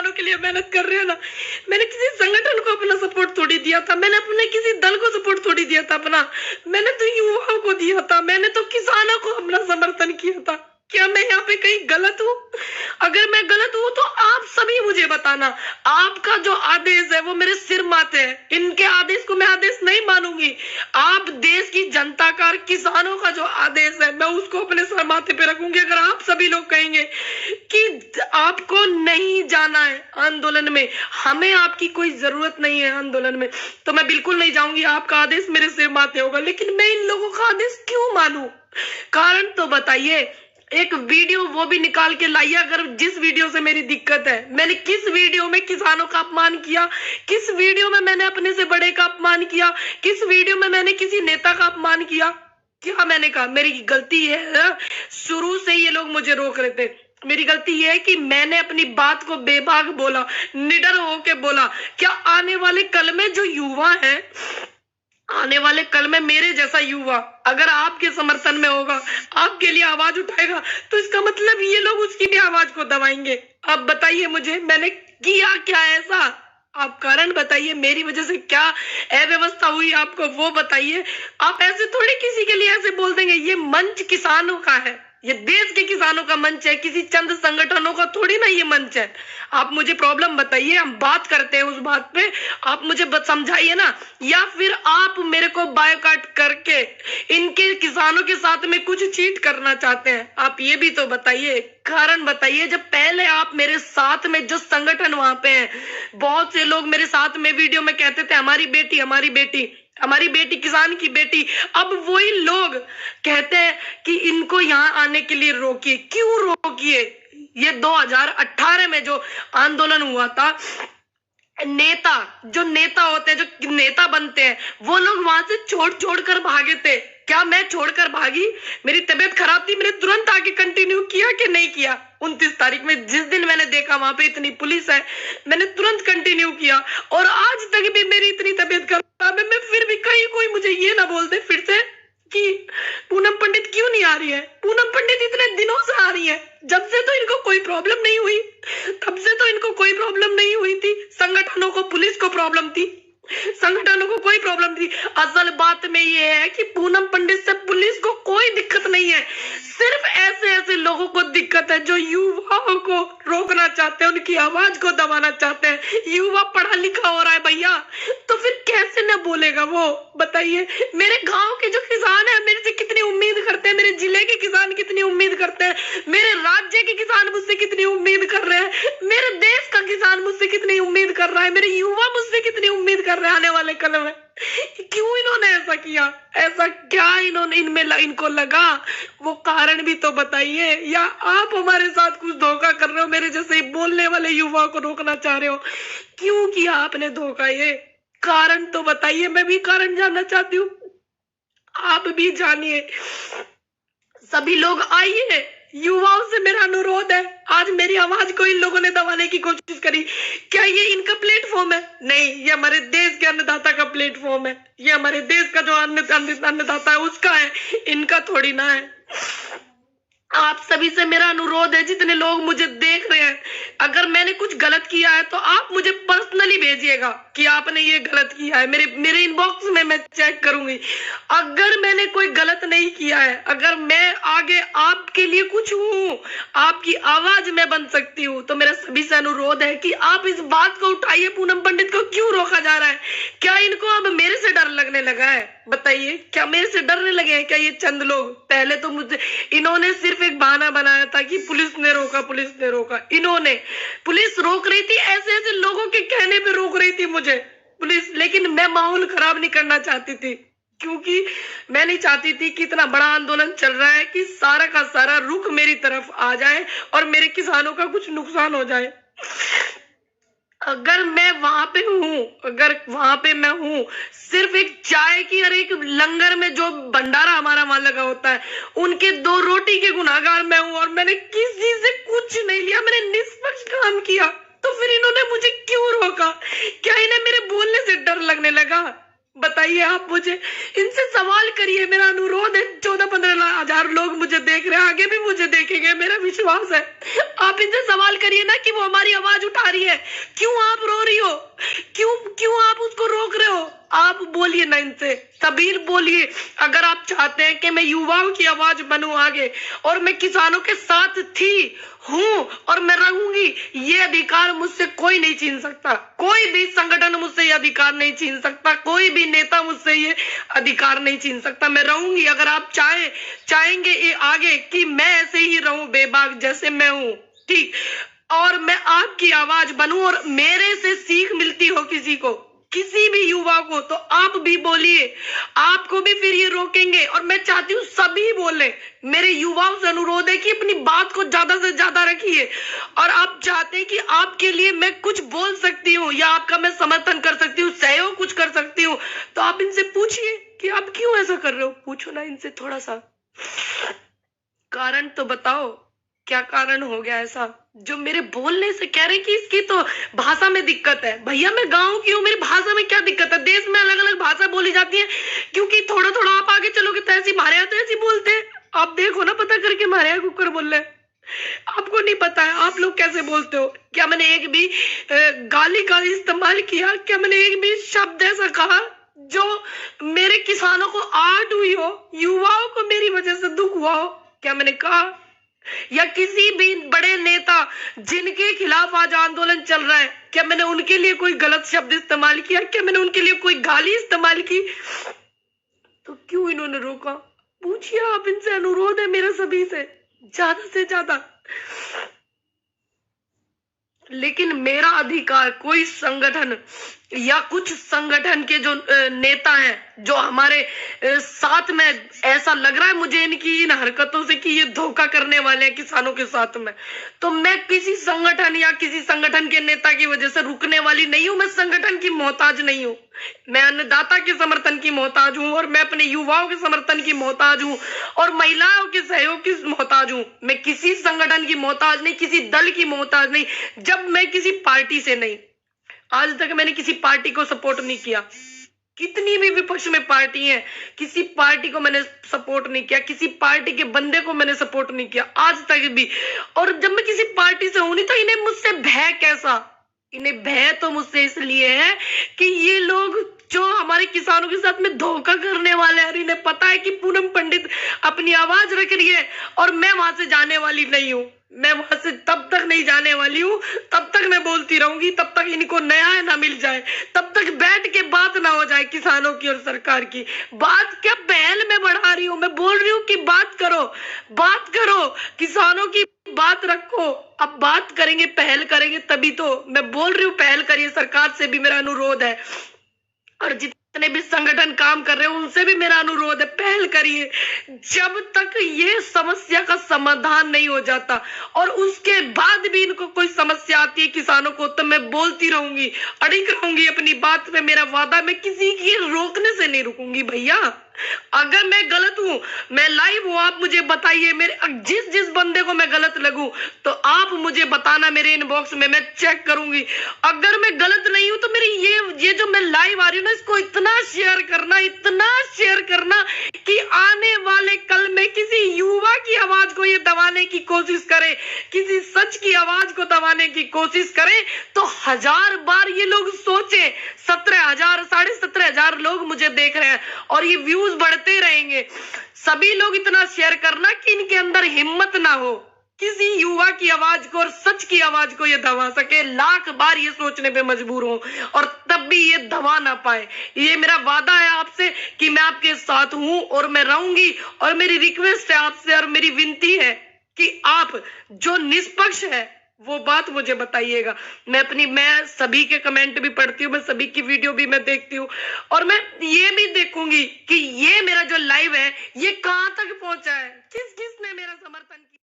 किसानों के लिए मेहनत कर रहे हो ना। मैंने किसी संगठन को अपना सपोर्ट थोड़ी दिया था, मैंने अपने किसी दल को सपोर्ट थोड़ी दिया था अपना, मैंने तो युवाओं को दिया था, मैंने तो किसानों को अपना समर्थन किया था। क्या मैं यहाँ पे कहीं गलत हूँ? अगर मैं गलत हूँ तो आप सभी मुझे बताना। आपका जो आदेश है वो मेरे सिर माथे है, इनके आदेश को मैं आदेश नहीं मानूंगी। आप देश की जनता का, किसानों का जो आदेश है मैं उसको अपने सर माथे पे रखूंगी। अगर आप सभी लोग कहेंगे कि आपको नहीं जाना है आंदोलन में, हमें आपकी कोई जरूरत नहीं है आंदोलन में, तो मैं बिल्कुल नहीं जाऊंगी। आपका आदेश मेरे सिर माथे होगा, लेकिन मैं इन लोगों का आदेश क्यों मानूं? कारण तो बताइए। एक वीडियो वो भी निकाल के लाइए, अगर जिस वीडियो से मेरी दिक्कत है। मैंने किस वीडियो में किसानों का अपमान किया? किस वीडियो में मैंने अपने से बड़े का अपमान किया? किस वीडियो में मैंने किसी नेता का अपमान किया? क्या मैंने कहा? मेरी गलती है, शुरू से ये लोग मुझे रोक रहे थे। मेरी गलती ये है कि मैंने अपनी बात को बेबाक बोला, निडर होके बोला। क्या आने वाले कल में जो युवा है, आने वाले कल में मेरे जैसा युवा अगर आपके समर्थन में होगा, आपके लिए आवाज उठाएगा, तो इसका मतलब ये लोग उसकी भी आवाज को दबाएंगे। अब बताइए मुझे, मैंने किया क्या ऐसा? आप कारण बताइए, मेरी वजह से क्या अव्यवस्था हुई आपको वो बताइए। आप ऐसे थोड़ी किसी के लिए ऐसे बोल देंगे। ये मंच किसानों का है, ये देश के किसानों का मंच है, किसी चंद संगठनों का थोड़ी ना ये मंच है। आप मुझे प्रॉब्लम बताइए, हम बात करते हैं उस बात पे, आप मुझे समझाइए ना। या फिर आप मेरे को बायकॉट करके इनके किसानों के साथ में कुछ चीट करना चाहते हैं? आप ये भी तो बताइए, कारण बताइए। जब पहले आप मेरे साथ में जो संगठन वहां पे हैं, बहुत से लोग मेरे साथ में वीडियो में कहते थे हमारी बेटी, हमारी बेटी, हमारी बेटी, किसान की बेटी। अब वही लोग कहते हैं कि इनको यहाँ आने के लिए रोकिए। क्यों रोकिए? ये 2018 में जो आंदोलन हुआ था, नेता, जो नेता होते हैं, जो नेता बनते हैं, वो लोग वहां से छोड़ कर भागे थे। क्या मैं छोड़कर भागी? मेरी तबीयत खराब थी, मैंने तुरंत आके कंटिन्यू किया कि नहीं किया? 29 तारीख में जिस दिन मैंने देखा वहां पे इतनी पुलिस है, मैंने तुरंत कंटिन्यू किया। और आज तक भी मेरी इतनी तबीयत खराब है, मैं फिर भी कहीं कोई मुझे ये ना बोल दे फिर से कि पूनम पंडित क्यों नहीं आ रही है। पूनम पंडित इतने दिनों से आ रही है, जब से तो इनको कोई प्रॉब्लम नहीं हुई, तब से तो इनको कोई प्रॉब्लम नहीं हुई थी। संगठनों को, पुलिस को प्रॉब्लम थी, संगठनों को कोई प्रॉब्लम थी। असल बात में ये है कि पूनम पंडित से पुलिस को कोई दिक्कत नहीं है, सिर्फ ऐसे ऐसे लोगों को दिक्कत है जो युवाओं को रोकना चाहते हैं, उनकी आवाज को दबाना चाहते हैं। युवा पढ़ा लिखा हो रहा है भैया, तो फिर कैसे न बोलेगा वो? बताइए। मेरे गांव के जो किसान है मेरे से कितनी उम्मीद करते हैं, मेरे जिले के किसान कितनी उम्मीद करते हैं, मेरे राज्य के किसान मुझसे कितनी उम्मीद कर रहे हैं, मेरे देश का किसान मुझसे कितनी उम्मीद कर रहा है, मेरे युवा मुझसे कितनी उम्मीद कर रहे हैं आने वाले कल में। क्यों इन्होंने ऐसा किया? ऐसा क्या इन्होंने इनको लगा? वो कारण भी तो बताइए। या आप हमारे साथ कुछ धोखा कर रहे हो, मेरे जैसे बोलने वाले युवा को रोकना चाह रहे हो? क्यों किया आपने धोखा? ये कारण तो बताइए, मैं भी कारण जानना चाहती हूँ, आप भी जानिए। सभी लोग आइए, युवाओं से मेरा अनुरोध है। आज मेरी आवाज को इन लोगों ने दबाने की कोशिश करी, क्या ये इनका प्लेटफॉर्म है? नहीं, ये हमारे देश के अन्नदाता का प्लेटफॉर्म है, ये हमारे देश का जो अन्नदाता है उसका है, इनका थोड़ी ना है। आप सभी से मेरा अनुरोध है, जितने लोग मुझे देख रहे हैं, अगर मैंने कुछ गलत किया है तो आप मुझे पर्सनली भेजिएगा कि आपने ये गलत किया है। मेरे इनबॉक्स में मैं चेक करूंगी। अगर मैंने कोई गलत नहीं किया है, अगर मैं आगे आपके लिए कुछ हूँ, आपकी आवाज में बन सकती हूँ, तो मेरा सभी से अनुरोध है कि आप इस बात को उठाइए। पूनम पंडित को क्यों रोका जा रहा है? क्या इनको अब मेरे से डर लगने लगा है? बताइए, क्या मेरे से डरने लगे हैं क्या ये चंद लोग? पहले तो मुझे इन्होंने सिर्फ एक बहाना बनाया था कि पुलिस ने रोका, पुलिस ने रोका। इन्होंने, पुलिस रोक रही थी, ऐसे ऐसे लोगों के कहने पे रोक रही थी मुझे पुलिस, लेकिन मैं माहौल खराब नहीं करना चाहती थी, क्योंकि मैं नहीं चाहती थी कि इतना बड़ा आंदोलन चल रहा है कि सारा का सारा रुख मेरी तरफ आ जाए और मेरे किसानों का कुछ नुकसान हो जाए। अगर मैं वहां पे हूँ, अगर वहां पे मैं हूँ, सिर्फ एक चाय की और एक लंगर में जो भंडारा हमारा वहां लगा होता है, उनके 2 रोटी के गुनाहगार मैं हूँ, और मैंने किसी से कुछ नहीं लिया, मैंने निष्पक्ष काम किया, तो फिर इन्होंने मुझे क्यों रोका? क्या इन्हें मेरे बोलने से डर लगने लगा? बताइए आप मुझे, इनसे सवाल करिए, मेरा अनुरोध है। 14-15 हजार लोग मुझे देख रहे हैं, आगे भी मुझे देखेंगे, मेरा विश्वास है। आप इनसे सवाल करिए ना कि वो हमारी आवाज उठा रही है, क्यों आप रो रही हो, क्यों आप उसको रोक रहे हो? आप बोलिए ना इनसे, सबीर बोलिए। अगर आप चाहते हैं कि मैं युवाओं की आवाज बनूं आगे, और मैं किसानों के साथ थी, हूं और मैं रहूंगी, ये अधिकार मुझसे कोई नहीं छीन सकता। कोई भी संगठन मुझसे ये अधिकार नहीं छीन सकता, कोई भी नेता मुझसे ये अधिकार नहीं छीन सकता। मैं रहूंगी। अगर आप चाहेंगे ये आगे कि मैं ऐसे ही रहूं बेबाक जैसे मैं हूं, ठीक, और मैं आपकी आवाज बनूं और मेरे से सीख मिलती हो किसी को, किसी भी युवा को, तो आप भी बोलिए। आपको भी फिर ये रोकेंगे, और मैं चाहती हूँ सभी बोले। मेरे युवाओं से अनुरोध है कि अपनी बात को ज्यादा से ज्यादा रखिए, और आप चाहते हैं कि आपके लिए मैं कुछ बोल सकती हूँ या आपका मैं समर्थन कर सकती हूँ, सहयोग कुछ कर सकती हूँ, तो आप इनसे पूछिए कि आप क्यों ऐसा कर रहे हो। पूछो ना इनसे, थोड़ा सा कारण तो बताओ, क्या कारण हो गया ऐसा जो मेरे बोलने से कह रहे कि इसकी तो भाषा में दिक्कत है। भैया मैं गांव की हूँ, मेरी भाषा में क्या दिक्कत है? देश में अलग अलग भाषा बोली जाती है, क्योंकि थोड़ा थोड़ा आप आगे चलोगे तो ऐसी, हमारे यहाँ तो ऐसी बोलते हैं। आप देखो ना, पता करके, हमारे यहाँ कुकर बोल रहे हैं। आपको नहीं पता है आप लोग कैसे बोलते हो? क्या मैंने एक भी गाली का इस्तेमाल किया? क्या मैंने एक भी शब्द ऐसा कहा जो मेरे किसानों को आहट हुई हो, युवाओं को मेरी वजह से दुख हुआ हो? क्या मैंने कहा? या किसी भी बड़े नेता जिनके खिलाफ आज आंदोलन चल रहा है, क्या मैंने उनके लिए कोई गलत शब्द इस्तेमाल किया? क्या मैंने उनके लिए कोई गाली इस्तेमाल की? तो क्यों इन्होंने रोका? पूछिए आप इनसे, अनुरोध है मेरा सभी से ज्यादा। लेकिन मेरा अधिकार कोई संगठन या कुछ संगठन के जो नेता हैं, जो हमारे साथ में, ऐसा लग रहा है मुझे इनकी इन हरकतों से कि ये धोखा करने वाले हैं किसानों के साथ में, तो मैं किसी संगठन या किसी संगठन के नेता की वजह से रुकने वाली नहीं हूं। मैं संगठन की मोहताज नहीं हूं, मैं अन्नदाता के समर्थन की मोहताज हूं, और मैं अपने युवाओं के समर्थन की मोहताज हूं, और महिलाओं के सहयोग की मोहताज हूं। मैं किसी संगठन की मोहताज नहीं, किसी दल की मोहताज नहीं। जब मैं किसी पार्टी से नहीं, आज तक मैंने किसी पार्टी को सपोर्ट नहीं किया। कितनी भी विपक्ष में पार्टी है, किसी पार्टी को मैंने सपोर्ट नहीं किया, किसी पार्टी के बंदे को मैंने सपोर्ट नहीं किया आज तक भी। और जब मैं किसी पार्टी से हूं नहीं, तो इन्हें मुझसे भय कैसा? इन्हें भय तो मुझसे इसलिए है कि ये लोग जो हमारे किसानों के साथ में धोखा करने वाले हैं, इन्हें पता है कि पूनम पंडित अपनी आवाज रख रही है और मैं वहां से जाने वाली नहीं हूं। मैं वहां से तब तक नहीं जाने वाली हूँ, तब तक मैं बोलती रहूंगी, तब तक इनको न्याय ना मिल जाए, तब तक बैठ के बात ना हो जाए किसानों की और सरकार की। बात क्या पहल में बढ़ा रही हूँ, मैं बोल रही हूँ कि बात करो, किसानों की बात रखो। अब बात करेंगे, पहल करेंगे, तभी तो मैं बोल रही हूँ पहल करिए। सरकार से भी मेरा अनुरोध है, और जितने भी संगठन काम कर रहे हैं उनसे भी मेरा अनुरोध है, पहल करिए। जब तक ये समस्या का समाधान नहीं हो जाता और उसके बाद भी इनको कोई समस्या आती है किसानों को, तो मैं बोलती रहूंगी, अड़िग रहूंगी अपनी बात पे। मेरा वादा, मैं किसी की रोकने से नहीं रुकूंगी भैया। अगर मैं गलत हूं, मैं लाइव हूं, आप मुझे बताइए। मेरे जिस बंदे को मैं गलत लगूं तो आप मुझे बताना मेरे इनबॉक्स में, मैं चेक करूंगी। अगर मैं गलत नहीं हूं तो मेरी ये जो मैं लाइव आ रही हूँ ना, इसको इतना शेयर करना कि आने वाले कल में किसी युवा की आवाज को ये दबाने की कोशिश करे, किसी सच की आवाज को दबाने की कोशिश करे, तो 1000 बार ये लोग सोचे। 17,000 17,500 लोग मुझे देख रहे हैं और ये व्यूज बढ़ते रहेंगे। सभी लोग इतना शेयर करना कि इनके अंदर हिम्मत ना हो किसी युवा की आवाज को और सच की आवाज को ये दबा सके। लाख बार ये सोचने पे मजबूर हो और तब भी ये दबा ना पाए। ये मेरा वादा है आपसे कि मैं आपके साथ हूं और मैं रहूंगी। और मेरी रिक्वेस्ट है आपसे और मेरी विनती है कि आप जो निष्पक्ष है वो बात मुझे बताइएगा। मैं सभी के कमेंट भी पढ़ती हूँ, मैं सभी की वीडियो भी मैं देखती हूँ, और मैं ये भी देखूंगी कि ये मेरा जो लाइव है ये कहां तक पहुंचा है, किसने मेरा समर्थन किया।